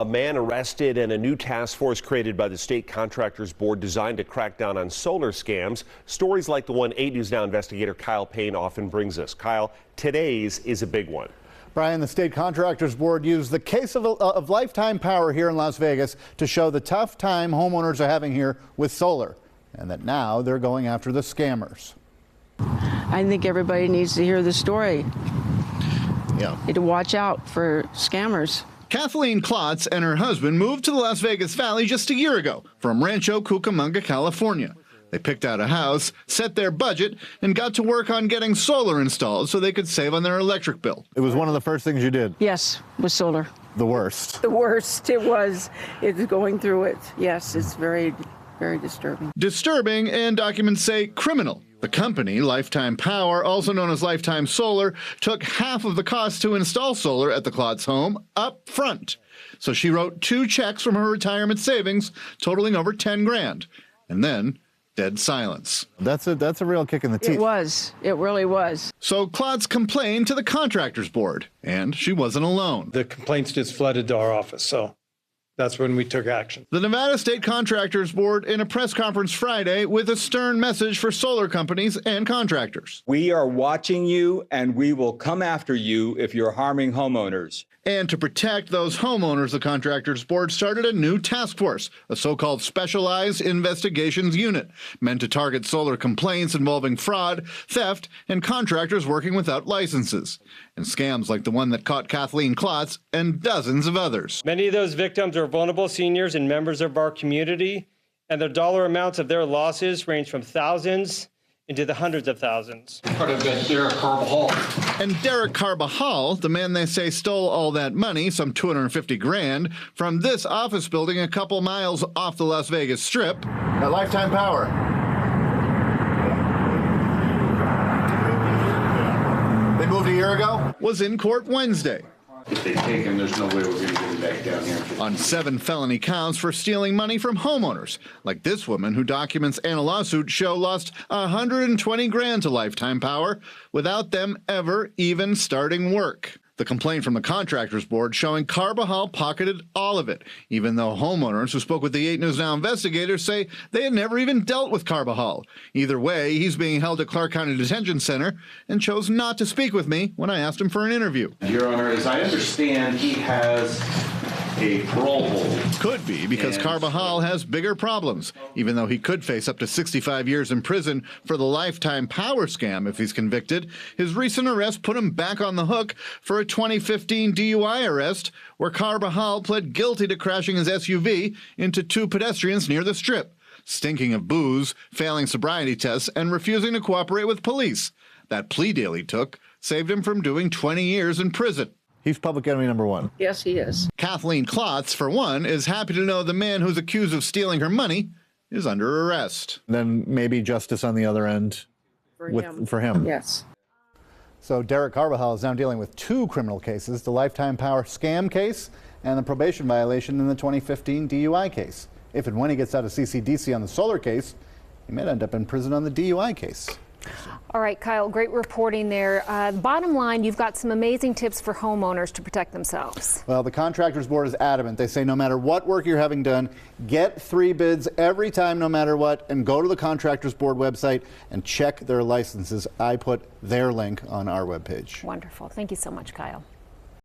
A man arrested and a new task force created by the State Contractors Board designed to crack down on solar scams. Stories like the one 8 News Now investigator Kyle Payne often brings us. Kyle, today's is a big one. Brian, the State Contractors Board used the case of Lifetime Power here in Las Vegas to show the tough time homeowners are having here with solar, and that now they're going after the scammers. I think everybody needs to hear the story. Yeah. Need to watch out for scammers. Kathleen Klotz and her husband moved to the Las Vegas Valley just a year ago from Rancho Cucamonga, California. They picked out a house, set their budget, and got to work on getting solar installed so they could save on their electric bill. It was one of the first things you did? Yes, with solar. The worst. The worst it was. It's going through it. Yes, it's very, very disturbing. Disturbing, and documents say criminal. The company, Lifetime Power, also known as Lifetime Solar, took half of the cost to install solar at the Klotz home up front. So she wrote 2 checks from her retirement savings, totaling over 10 grand. And then dead silence. That's a real kick in the teeth. It was. It really was. So Klotz complained to the Contractors Board, and she wasn't alone. The complaints just flooded to our office, so that's when we took action. The Nevada State Contractors Board in a press conference Friday with a stern message for solar companies and contractors. We are watching you, and we will come after you if you're harming homeowners. And to protect those homeowners, the Contractors Board started a new task force, a so-called Specialized Investigations Unit, meant to target solar complaints involving fraud, theft, and contractors working without licenses, and scams like the one that caught Kathleen Klotz and dozens of others. Many of those victims are vulnerable seniors and members of our community, and the dollar amounts of their losses range from thousands into the hundreds of thousands. Could have been Derek Carbajal. And Derek Carbajal, the man they say stole all that money, some 250 grand, from this office building a couple miles off the Las Vegas Strip. At Lifetime Power. They moved a year ago? Was in court Wednesday. If they take him, there's no way we're going to get him back down here. On 7 felony counts for stealing money from homeowners, like this woman who documents in a lawsuit show lost 120 grand to Lifetime Power without them ever even starting work. The complaint from the Contractors Board showing Carbajal pocketed all of it, even though homeowners who spoke with the 8 News Now investigators say they had never even dealt with Carbajal. Either way, he's being held at Clark County Detention Center and chose not to speak with me when I asked him for an interview. Your Honor, as I understand, he has a parole hold. Could be because Carbajal has bigger problems, even though he could face up to 65 years in prison for the Lifetime Power scam if he's convicted. His recent arrest put him back on the hook for a 2015 DUI arrest where Carbajal pled guilty to crashing his SUV into 2 pedestrians near the Strip, stinking of booze, failing sobriety tests, and refusing to cooperate with police. That plea deal he took saved him from doing 20 years in prison. He's public enemy number 1. Yes, he is. Kathleen Klotz, for one, is happy to know the man who's accused of stealing her money is under arrest. Then maybe justice on the other end for him. Yes. So Derek Carbajal is now dealing with 2 criminal cases, the Lifetime Power scam case and the probation violation in the 2015 DUI case. If and when he gets out of CCDC on the solar case, he may end up in prison on the DUI case. All right, Kyle, great reporting there. Bottom line, you've got some amazing tips for homeowners to protect themselves. Well, the Contractors Board is adamant. They say no matter what work you're having done, get 3 bids every time, no matter what, and go to the Contractors Board website and check their licenses. I put their link on our webpage. Wonderful. Thank you so much, Kyle.